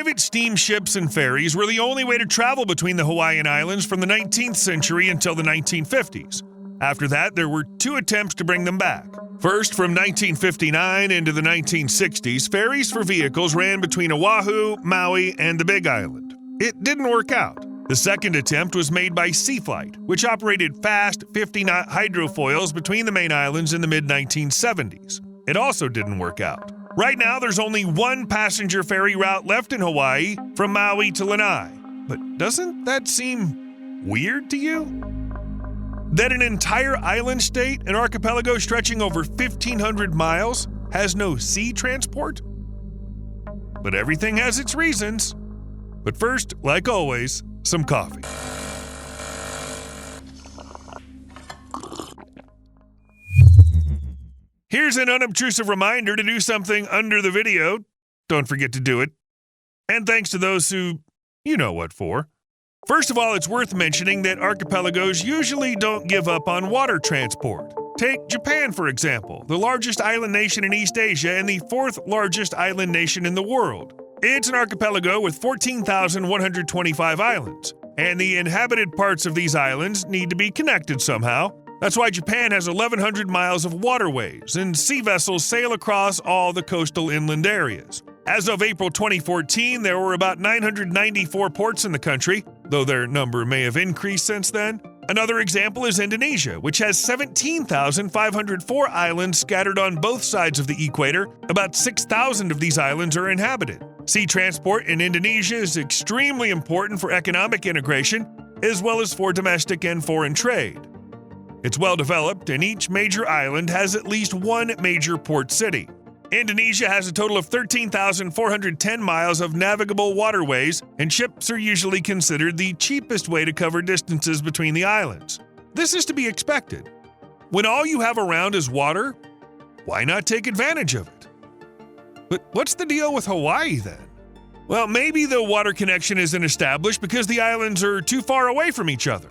Private steamships and ferries were the only way to travel between the Hawaiian Islands from the 19th century until the 1950s. After that, there were 2 attempts to bring them back. First, from 1959 into the 1960s, ferries for vehicles ran between Oahu, Maui, and the Big Island. It didn't work out. The second attempt was made by Sea Flight, which operated fast 50-knot hydrofoils between the main islands in the mid-1970s. It also didn't work out. Right now, there's only one passenger ferry route left in Hawaii, from Maui to Lanai. But doesn't that seem weird to you? That an entire island state, an archipelago stretching over 1,500 miles, has no sea transport? But everything has its reasons. But first, like always, some coffee. Here's an unobtrusive reminder to do something under the video. Don't forget to do it. And thanks to those who, you know what for. First of all, it's worth mentioning that archipelagos usually don't give up on water transport. Take Japan, for example, the largest island nation in East Asia and the 4th largest island nation in the world. It's an archipelago with 14,125 islands, and the inhabited parts of these islands need to be connected somehow. That's why Japan has 1,100 miles of waterways, and sea vessels sail across all the coastal inland areas. As of April 2014, there were about 994 ports in the country, though their number may have increased since then. Another example is Indonesia, which has 17,504 islands scattered on both sides of the equator. About 6,000 of these islands are inhabited. Sea transport in Indonesia is extremely important for economic integration, as well as for domestic and foreign trade. It's well developed, and each major island has at least one major port city. Indonesia has a total of 13,410 miles of navigable waterways, and ships are usually considered the cheapest way to cover distances between the islands. This is to be expected. When all you have around is water, why not take advantage of it? But what's the deal with Hawaii then? Well, maybe the water connection isn't established because the islands are too far away from each other.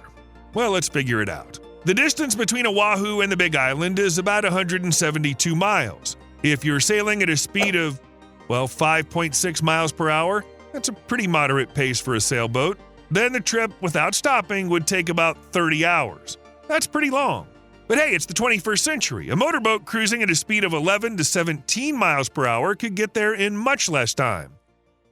Well, let's figure it out. The distance between Oahu and the Big Island is about 172 miles. If you're sailing at a speed of, 5.6 miles per hour, that's a pretty moderate pace for a sailboat, then the trip without stopping would take about 30 hours. That's pretty long. But hey, it's the 21st century. A motorboat cruising at a speed of 11 to 17 miles per hour could get there in much less time,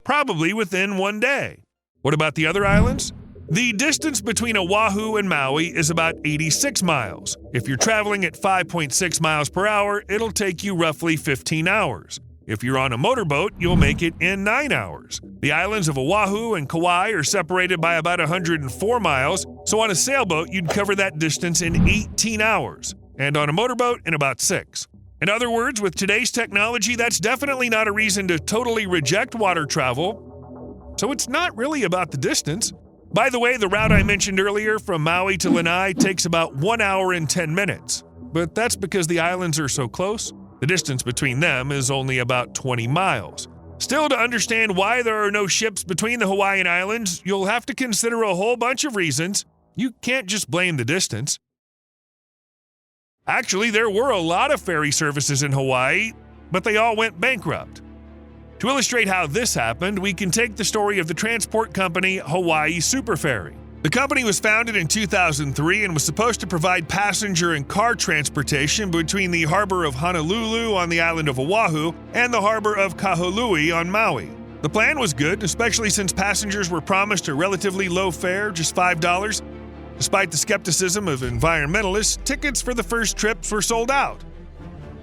probably within one day. What about the other islands? The distance between Oahu and Maui is about 86 miles. If you're traveling at 5.6 miles per hour, it'll take you roughly 15 hours. If you're on a motorboat, you'll make it in 9 hours. The islands of Oahu and Kauai are separated by about 104 miles, so on a sailboat, you'd cover that distance in 18 hours, and on a motorboat, in about 6. In other words, with today's technology, that's definitely not a reason to totally reject water travel. So it's not really about the distance. By the way, the route I mentioned earlier from Maui to Lanai takes about 1 hour and 10 minutes. But that's because the islands are so close. The distance between them is only about 20 miles. Still, to understand why there are no ships between the Hawaiian Islands, you'll have to consider a whole bunch of reasons. You can't just blame the distance. Actually, there were a lot of ferry services in Hawaii, but they all went bankrupt. To illustrate how this happened, we can take the story of the transport company Hawaii Superferry. The company was founded in 2003 and was supposed to provide passenger and car transportation between the harbor of Honolulu on the island of Oahu and the harbor of Kahului on Maui. The plan was good, especially since passengers were promised a relatively low fare, just $5. Despite the skepticism of environmentalists, tickets for the first trips were sold out.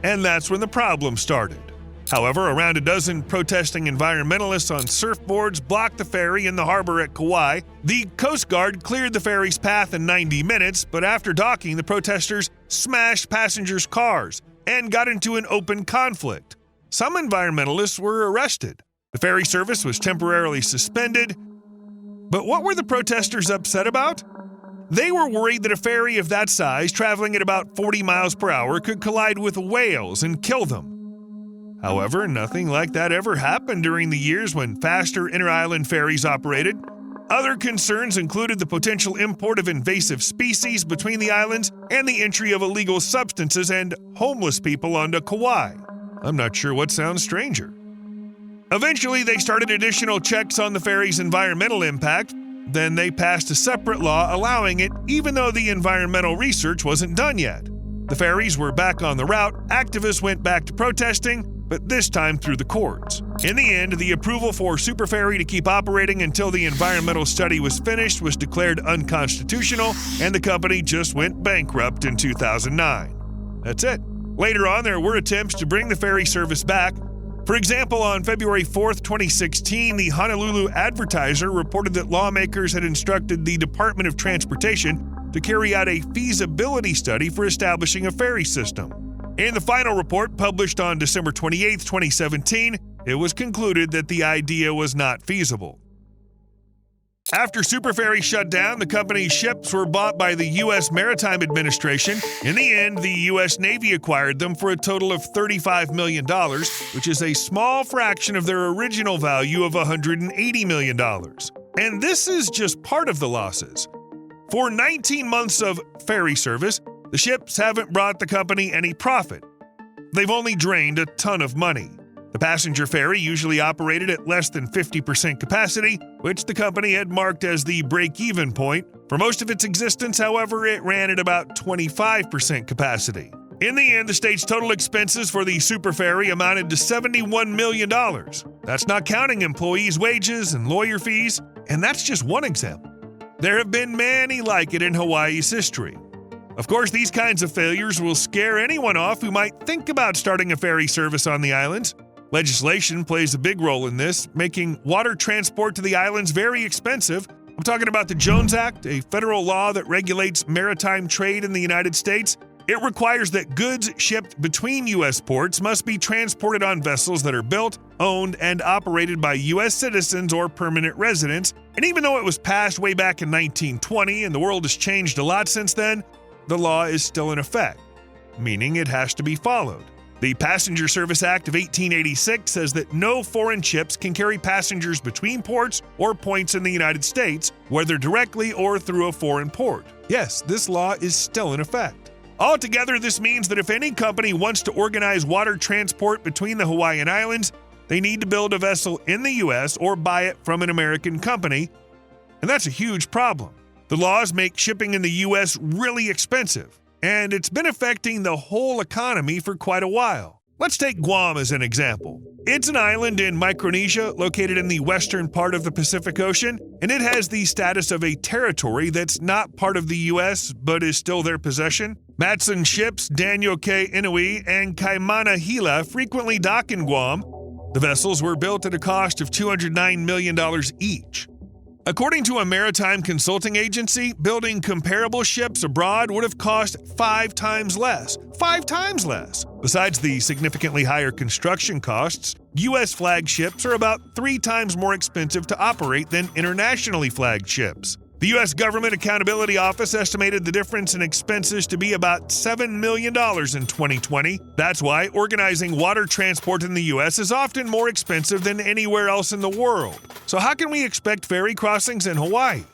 And that's when the problem started. However, around a dozen protesting environmentalists on surfboards blocked the ferry in the harbor at Kauai. The Coast Guard cleared the ferry's path in 90 minutes, but after docking, the protesters smashed passengers' cars and got into an open conflict. Some environmentalists were arrested. The ferry service was temporarily suspended. But what were the protesters upset about? They were worried that a ferry of that size, traveling at about 40 miles per hour, could collide with whales and kill them. However, nothing like that ever happened during the years when faster inter-island ferries operated. Other concerns included the potential import of invasive species between the islands and the entry of illegal substances and homeless people onto Kauai. I'm not sure what sounds stranger. Eventually, they started additional checks on the ferry's environmental impact. Then they passed a separate law allowing it, even though the environmental research wasn't done yet. The ferries were back on the route, activists went back to protesting, but this time through the courts. In the end, the approval for Superferry to keep operating until the environmental study was finished was declared unconstitutional, and the company just went bankrupt in 2009. That's it. Later on, there were attempts to bring the ferry service back. For example, on February 4, 2016, the Honolulu Advertiser reported that lawmakers had instructed the Department of Transportation to carry out a feasibility study for establishing a ferry system. In the final report published on December 28, 2017, it was concluded that the idea was not feasible. After Superferry shut down, the company's ships were bought by the U.S. Maritime Administration. In the end, the U.S. Navy acquired them for a total of $35 million, which is a small fraction of their original value of $180 million. And this is just part of the losses. For 19 months of ferry service, the ships haven't brought the company any profit. They've only drained a ton of money. The passenger ferry usually operated at less than 50% capacity, which the company had marked as the break-even point. For most of its existence, however, it ran at about 25% capacity. In the end, the state's total expenses for the Superferry amounted to $71 million. That's not counting employees' wages and lawyer fees, and that's just one example. There have been many like it in Hawaii's history. Of course, these kinds of failures will scare anyone off who might think about starting a ferry service on the islands. Legislation plays a big role in this, making water transport to the islands very expensive. I'm talking about the Jones Act, a federal law that regulates maritime trade in the United States. It requires that goods shipped between U.S. ports must be transported on vessels that are built, owned, and operated by U.S. citizens or permanent residents. And even though it was passed way back in 1920 and the world has changed a lot since then, the law is still in effect, meaning it has to be followed. The Passenger Service Act of 1886 says that no foreign ships can carry passengers between ports or points in the United States, whether directly or through a foreign port. Yes, this law is still in effect. Altogether, this means that if any company wants to organize water transport between the Hawaiian Islands, they need to build a vessel in the U.S. or buy it from an American company, and that's a huge problem. The laws make shipping in the U.S. really expensive, and it's been affecting the whole economy for quite a while. Let's take Guam as an example. It's an island in Micronesia located in the western part of the Pacific Ocean, and it has the status of a territory that's not part of the U.S. but is still their possession. Matson ships Daniel K. Inouye and Kaimana Hila frequently dock in Guam. The vessels were built at a cost of $209 million each. According to a maritime consulting agency, building comparable ships abroad would have cost 5 times less. 5 times less! Besides the significantly higher construction costs, U.S. flagged ships are about 3 times more expensive to operate than internationally flagged ships. The U.S. Government Accountability Office estimated the difference in expenses to be about $7 million in 2020. That's why organizing water transport in the U.S. is often more expensive than anywhere else in the world. So how can we expect ferry crossings in Hawaii?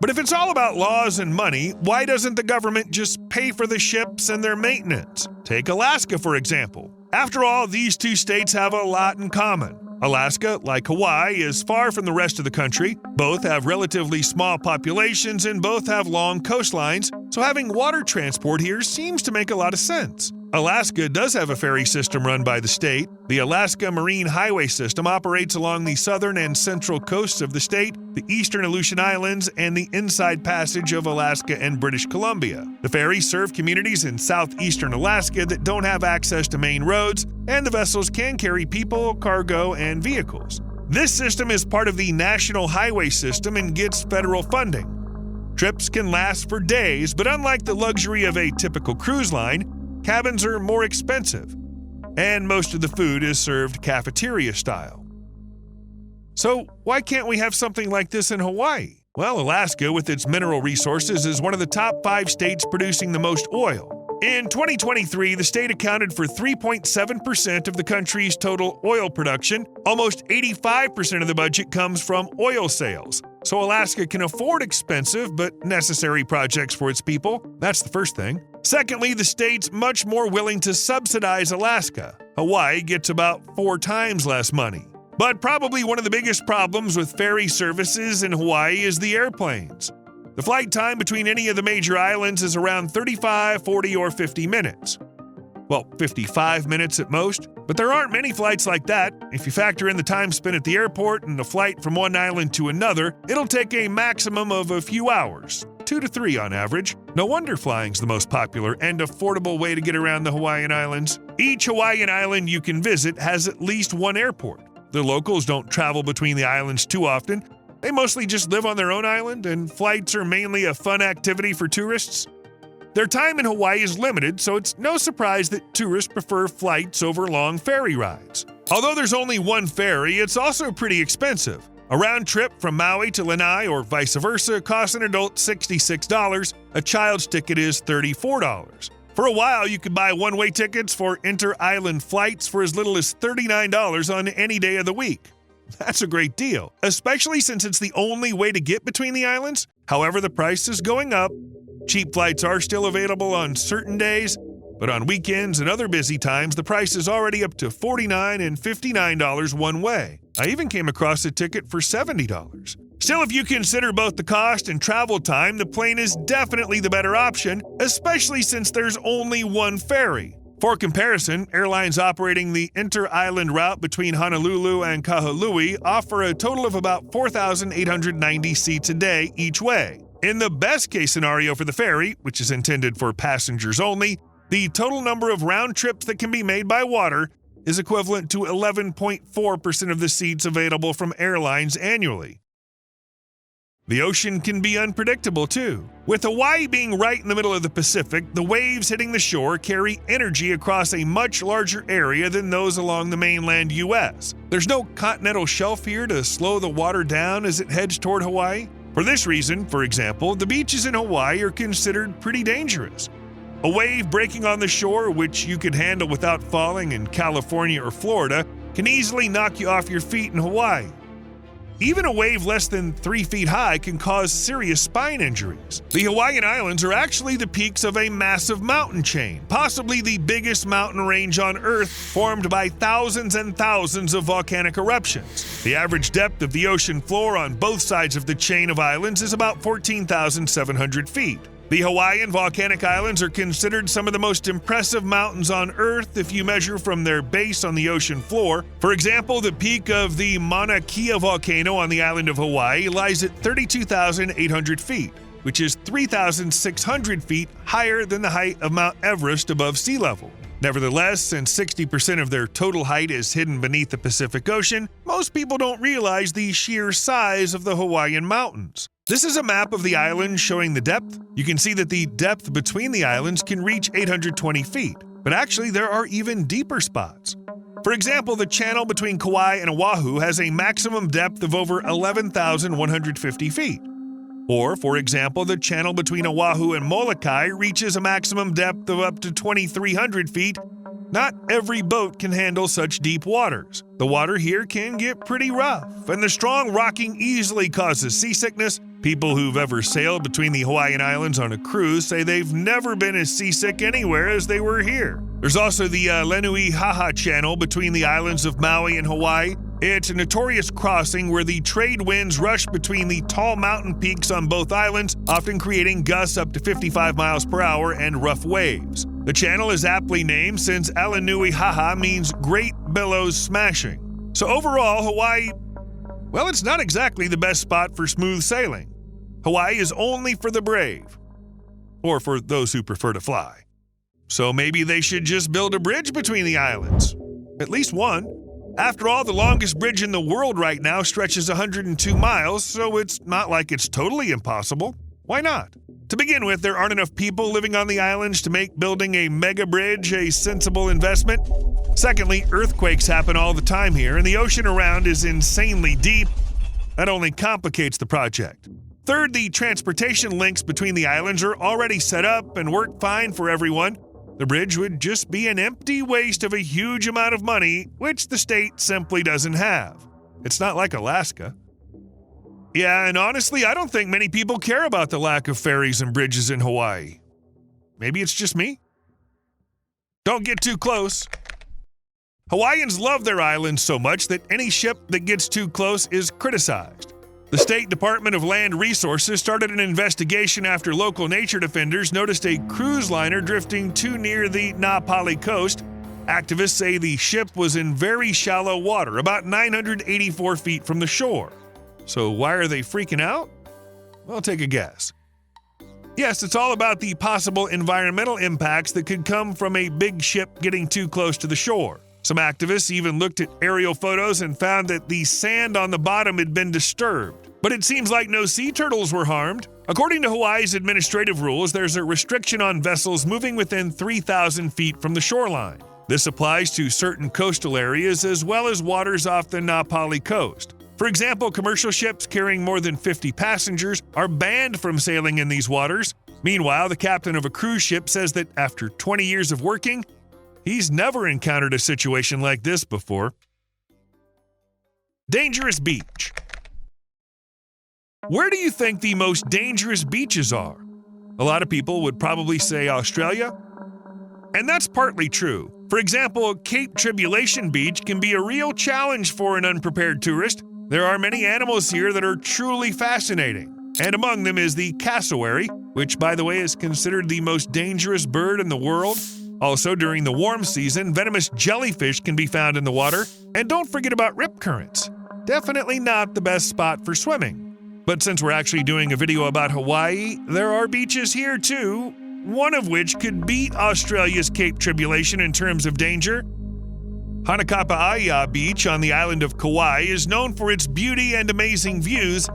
But if it's all about laws and money, why doesn't the government just pay for the ships and their maintenance? Take Alaska, for example. After all, these two states have a lot in common. Alaska, like Hawaii, is far from the rest of the country. Both have relatively small populations and both have long coastlines, so having water transport here seems to make a lot of sense. Alaska does have a ferry system run by the state. The Alaska Marine Highway System operates along the southern and central coasts of the state, the eastern Aleutian Islands, and the Inside Passage of Alaska and British Columbia. The ferries serve communities in southeastern Alaska that don't have access to main roads, and the vessels can carry people, cargo, and vehicles. This system is part of the National Highway System and gets federal funding. Trips can last for days, but unlike the luxury of a typical cruise line, cabins are more expensive, and most of the food is served cafeteria style. So why can't we have something like this in Hawaii? Well, Alaska, with its mineral resources, is one of the top 5 states producing the most oil. In 2023, the state accounted for 3.7% of the country's total oil production. Almost 85% of the budget comes from oil sales. So Alaska can afford expensive but necessary projects for its people. That's the first thing. Secondly, the state's much more willing to subsidize Alaska. Hawaii gets about 4 times less money. But probably one of the biggest problems with ferry services in Hawaii is the airplanes. The flight time between any of the major islands is around 35, 40, or 50 minutes. Well, 55 minutes at most, but there aren't many flights like that. If you factor in the time spent at the airport and a flight from one island to another, it'll take a maximum of a few hours, 2 to 3 on average. No wonder flying's the most popular and affordable way to get around the Hawaiian Islands. Each Hawaiian island you can visit has at least one airport. The locals don't travel between the islands too often. They mostly just live on their own island, and flights are mainly a fun activity for tourists. Their time in Hawaii is limited, so it's no surprise that tourists prefer flights over long ferry rides. Although there's only one ferry, it's also pretty expensive. A round trip from Maui to Lanai or vice versa costs an adult $66. A child's ticket is $34. For a while, you could buy one-way tickets for inter-island flights for as little as $39 on any day of the week. That's a great deal, especially since it's the only way to get between the islands. However, the price is going up. Cheap flights are still available on certain days, but on weekends and other busy times, the price is already up to $49 and $59 one way. I even came across a ticket for $70. Still, if you consider both the cost and travel time, the plane is definitely the better option, especially since there's only one ferry. For comparison, airlines operating the inter-island route between Honolulu and Kahului offer a total of about 4,890 seats a day each way. In the best-case scenario for the ferry, which is intended for passengers only, the total number of round trips that can be made by water is equivalent to 11.4% of the seats available from airlines annually. The ocean can be unpredictable, too. With Hawaii being right in the middle of the Pacific, the waves hitting the shore carry energy across a much larger area than those along the mainland U.S. There's no continental shelf here to slow the water down as it heads toward Hawaii. For this reason, for example, the beaches in Hawaii are considered pretty dangerous. A wave breaking on the shore, which you could handle without falling in California or Florida, can easily knock you off your feet in Hawaii. Even a wave less than 3 feet high can cause serious spine injuries. The Hawaiian Islands are actually the peaks of a massive mountain chain, possibly the biggest mountain range on Earth, formed by thousands and thousands of volcanic eruptions. The average depth of the ocean floor on both sides of the chain of islands is about 14,700 feet. The Hawaiian volcanic islands are considered some of the most impressive mountains on Earth if you measure from their base on the ocean floor. For example, the peak of the Mauna Kea volcano on the island of Hawaii lies at 32,800 feet, which is 3,600 feet higher than the height of Mount Everest above sea level. Nevertheless, since 60% of their total height is hidden beneath the Pacific Ocean, most people don't realize the sheer size of the Hawaiian mountains. This is a map of the island showing the depth. You can see that the depth between the islands can reach 820 feet, but actually there are even deeper spots. For example, the channel between Kauai and Oahu has a maximum depth of over 11,150 feet. Or, for example, the channel between Oahu and Molokai reaches a maximum depth of up to 2,300 feet. Not every boat can handle such deep waters. The water here can get pretty rough, and the strong rocking easily causes seasickness. People who've ever sailed between the Hawaiian Islands on a cruise say they've never been as seasick anywhere as they were here. There's also the Lenuihaha Channel between the islands of Maui and Hawaii. It's a notorious crossing where the trade winds rush between the tall mountain peaks on both islands, often creating gusts up to 55 miles per hour and rough waves. The channel is aptly named since Lenuihaha means Great Billows Smashing. So overall, Hawaii, well, it's not exactly the best spot for smooth sailing. Hawaii is only for the brave, or for those who prefer to fly. So maybe they should just build a bridge between the islands. At least one. After all, the longest bridge in the world right now stretches 102 miles, so it's not like it's totally impossible. Why not? To begin with, there aren't enough people living on the islands to make building a mega bridge a sensible investment. Secondly, earthquakes happen all the time here, and the ocean around is insanely deep. That only complicates the project. Third, the transportation links between the islands are already set up and work fine for everyone. The bridge would just be an empty waste of a huge amount of money, which the state simply doesn't have. It's not like Alaska. Yeah, and honestly, I don't think many people care about the lack of ferries and bridges in Hawaii. maybe it's just me. Don't get too close. Hawaiians love their islands so much that any ship that gets too close is criticized. The State Department of Land Resources started an investigation after local nature defenders noticed a cruise liner drifting too near the Napali coast. Activists say the ship was in very shallow water, about 984 feet from the shore. So why are they freaking out? Well, take a guess. Yes, it's all about the possible environmental impacts that could come from a big ship getting too close to the shore. Some activists even looked at aerial photos and found that the sand on the bottom had been disturbed. But it seems like no sea turtles were harmed. According to Hawaii's administrative rules, there's a restriction on vessels moving within 3,000 feet from the shoreline. This applies to certain coastal areas as well as waters off the Napali coast. For example, commercial ships carrying more than 50 passengers are banned from sailing in these waters. Meanwhile, the captain of a cruise ship says that after 20 years of working, he's never encountered a situation like this before. Dangerous beach. Where do you think the most dangerous beaches are? A lot of people would probably say Australia. And that's partly true. For example, Cape Tribulation Beach can be a real challenge for an unprepared tourist. There are many animals here that are truly fascinating. And among them is the cassowary, which, by the way, is considered the most dangerous bird in the world. Also, during the warm season, venomous jellyfish can be found in the water. And don't forget about rip currents. Definitely not the best spot for swimming. But since we're actually doing a video about Hawaii, there are beaches here too, one of which could beat Australia's Cape Tribulation in terms of danger. Hanakapa'aia Beach on the island of Kauai is known for its beauty and amazing views,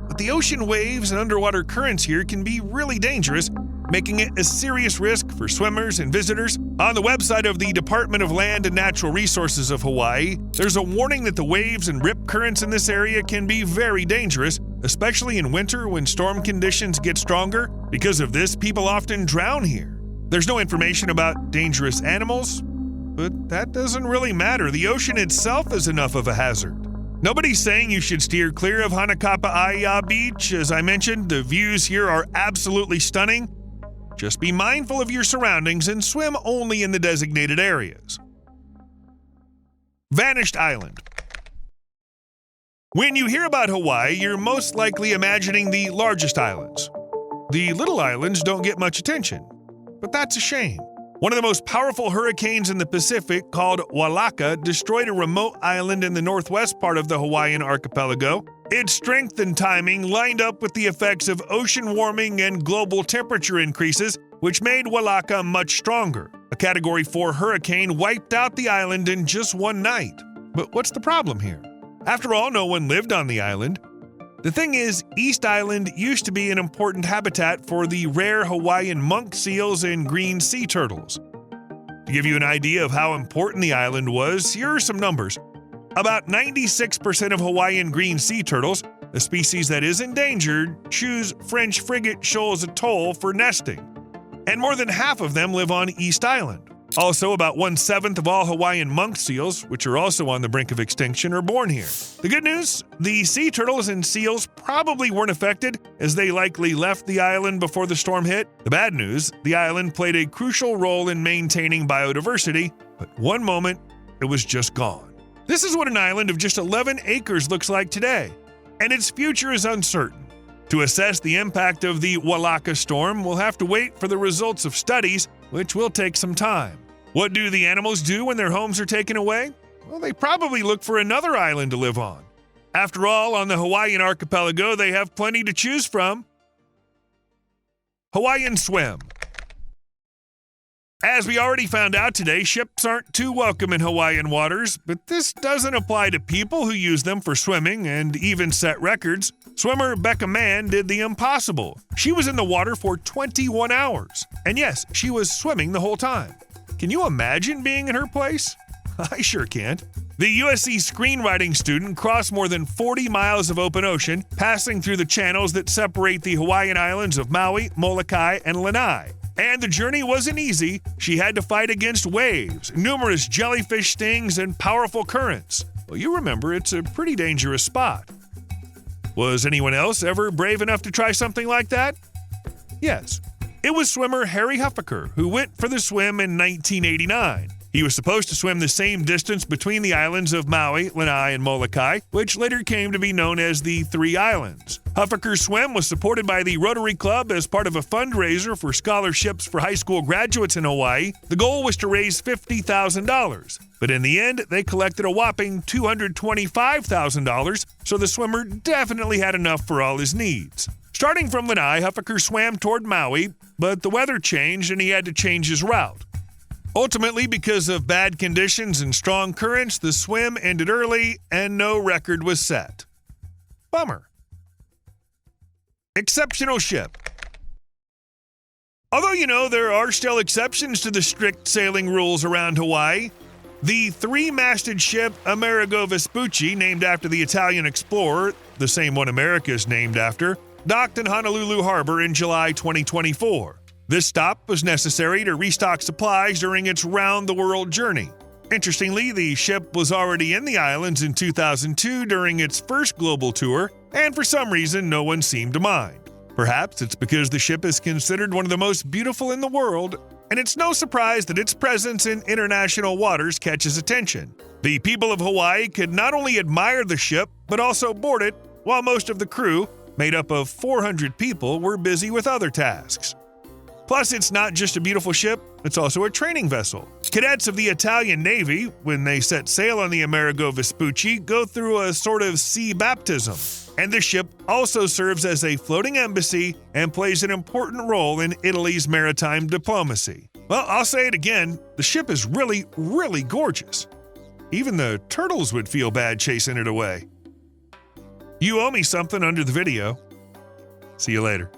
but the ocean waves and underwater currents here can be really dangerous, making it a serious risk for swimmers and visitors. On the website of the Department of Land and Natural Resources of Hawaii, there's a warning that the waves and rip currents in this area can be very dangerous, especially in winter when storm conditions get stronger. Because of this, people often drown here. There's no information about dangerous animals, but that doesn't really matter. The ocean itself is enough of a hazard. Nobody's saying you should steer clear of Hanakapa'aia Beach. As I mentioned, the views here are absolutely stunning. Just be mindful of your surroundings and swim only in the designated areas. Vanished Island. When you hear about Hawaii, you're most likely imagining the largest islands. The little islands don't get much attention, but that's a shame. One of the most powerful hurricanes in the Pacific, called Walaka, destroyed a remote island in the northwest part of the Hawaiian archipelago. Its strength and timing lined up with the effects of ocean warming and global temperature increases, which made Walaka much stronger. A Category 4 hurricane wiped out the island in just one night. But what's the problem here? After all, no one lived on the island. The thing is, East Island used to be an important habitat for the rare Hawaiian monk seals and green sea turtles. To give you an idea of how important the island was, here are some numbers. About 96% of Hawaiian green sea turtles, a species that is endangered, choose French frigate shoals atoll for nesting. And more than half of them live on East Island. Also, about 1/7 of all Hawaiian monk seals, which are also on the brink of extinction, are born here. The good news? The sea turtles and seals probably weren't affected, as they likely left the island before the storm hit. The bad news? The island played a crucial role in maintaining biodiversity, but one moment, it was just gone. This is what an island of just 11 acres looks like today, and its future is uncertain. To assess the impact of the Walaka storm, we'll have to wait for the results of studies, which will take some time. What do the animals do when their homes are taken away? Well, they probably look for another island to live on. After all, on the Hawaiian archipelago, they have plenty to choose from. Hawaiian swim. As we already found out today, ships aren't too welcome in Hawaiian waters, but this doesn't apply to people who use them for swimming and even set records. Swimmer Becca Mann did the impossible. She was in the water for 21 hours. And yes, she was swimming the whole time. Can you imagine being in her place? I sure can't. The USC screenwriting student crossed more than 40 miles of open ocean, passing through the channels that separate the Hawaiian islands of Maui, Molokai, and Lanai. And the journey wasn't easy. She had to fight against waves, numerous jellyfish stings, and powerful currents. Well, you remember, it's a pretty dangerous spot. Was anyone else ever brave enough to try something like that? Yes. It was swimmer Harry Huffaker who went for the swim in 1989. He was supposed to swim the same distance between the islands of Maui, Lanai, and Molokai, which later came to be known as the Three Islands. Huffaker's swim was supported by the Rotary Club as part of a fundraiser for scholarships for high school graduates in Hawaii. The goal was to raise $50,000, but in the end, they collected a whopping $225,000, so the swimmer definitely had enough for all his needs. Starting from Lanai, Huffaker swam toward Maui, but the weather changed and he had to change his route. Ultimately, because of bad conditions and strong currents, the swim ended early and no record was set. Bummer. Exceptional ship. Although, there are still exceptions to the strict sailing rules around Hawaii, the three-masted ship Amerigo Vespucci, named after the Italian explorer, the same one America is named after, docked in Honolulu Harbor in July 2024. This stop was necessary to restock supplies during its round-the-world journey. Interestingly, the ship was already in the islands in 2002 during its first global tour, and for some reason no one seemed to mind. Perhaps it's because the ship is considered one of the most beautiful in the world, and it's no surprise that its presence in international waters catches attention. The people of Hawaii could not only admire the ship, but also board it, while most of the crew, made up of 400 people, were busy with other tasks. Plus, it's not just a beautiful ship, it's also a training vessel. Cadets of the Italian Navy, when they set sail on the Amerigo Vespucci, go through a sort of sea baptism. And the ship also serves as a floating embassy and plays an important role in Italy's maritime diplomacy. Well, I'll say it again, the ship is really, really gorgeous. Even the turtles would feel bad chasing it away. You owe me something under the video. See you later.